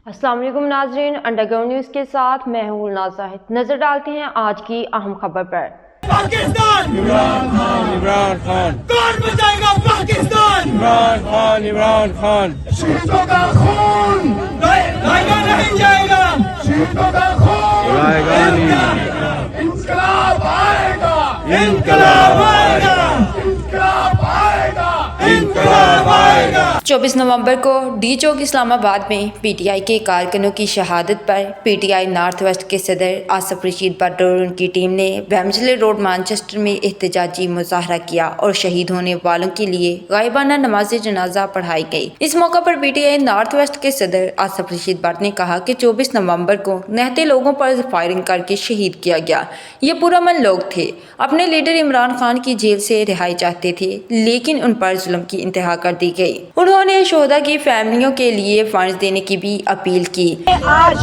अस्सलाम वालेकुम नाज़रीन, अंडरग्राउंड न्यूज़ के साथ मैं हूँ नाज़ाहिद। नजर डालते हैं आज की अहम खबर पर। पाकिस्तान इमरान खान कौन बचाएगा पाकिस्तान? इमरान खान शहीदों का खून जाएगा नहीं जाएगा, शहीदों का खून जाएगा नहीं। इंकलाब आएगा, इंकलाब आएगा, इंकलाब आएगा, इंकलाब आएगा। 24 नवंबर को डी चौक इस्लामाबाद में पीटीआई के कारकुनों की शहादत पर पीटीआई नॉर्थ वेस्ट के सदर आसिफ रशीद भट्ट और उनकी टीम ने वेम्बले रोड मैनचेस्टर में एहतजाजी मुजाहरा किया और शहीद होने वालों के लिए गायबाना नमाज जनाजा पढ़ाई गई। इस मौका पर पीटीआई नॉर्थ वेस्ट के सदर आसिफ रशीद भट्ट ने कहा कि 24 नवंबर को निहत्थे लोगों पर फायरिंग करके शहीद किया गया। ये पुरअमन लोग थे, अपने लीडर इमरान खान की जेल से रिहाई चाहते थे, लेकिन उन पर जुल्म की इंतहा कर दी गई। उन्होंने शोहदा की फैमिलियों के लिए फंड्स देने की भी अपील की। आज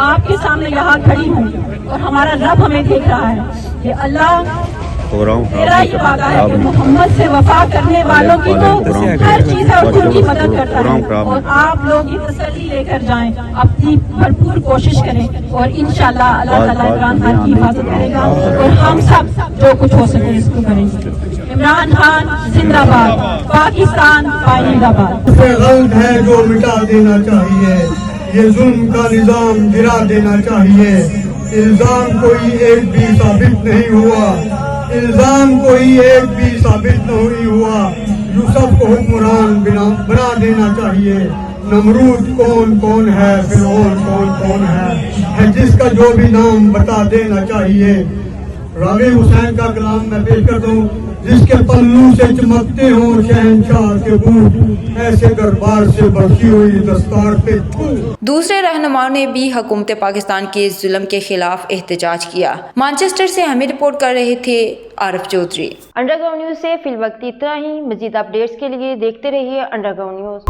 आपके सामने यहाँ खड़ी हूँ और हमारा रब हमें देख रहा है कि अल्लाह मेरा ये वादा है कि मोहम्मद से वफा करने वालों की तो हर चीज है और उनकी मदद करता है। और आप लोग ये तसल्ली लेकर जाएं, अपनी भरपूर कोशिश करें और इंशाल्लाह अल्लाह ताला इमरान खान की हिफाजत करेगा और हम सब जो कुछ हो सके इसको करेंगे। इमरान खान जिंदाबाद, पाकिस्तान पाइंदाबाद। गलत है जो मिटा देना चाहिए, ये जुल्म का निजाम गिरा देना चाहिए। इल्जाम कोई एक भी साबित नहीं हुआ, इल्जाम कोई एक भी साबित नहीं हुआ। यूसुफ को हुक्मरान बना देना चाहिए। नमरूद कौन कौन है, फिरौन कौन कौन है जिसका जो भी नाम बता देना चाहिए। रावी हुसैन का कलाम मैं पेश करता हूँ। जिसके पल्लू से चमकते हो शहंशाह के बूट, ऐसे दरबार से बरसी हुई दस्तार पे। दूसरे रहनुमाओं ने भी हुकूमत पाकिस्तान के जुल्म के खिलाफ एहतजाज किया। मैनचेस्टर से हमें रिपोर्ट कर रहे थे आरिफ चौधरी। अंडरग्राउंड न्यूज़ से फिलवक्त इतना ही। मजीद अपडेट्स के लिए देखते रहिए अंडरग्राउंड न्यूज़।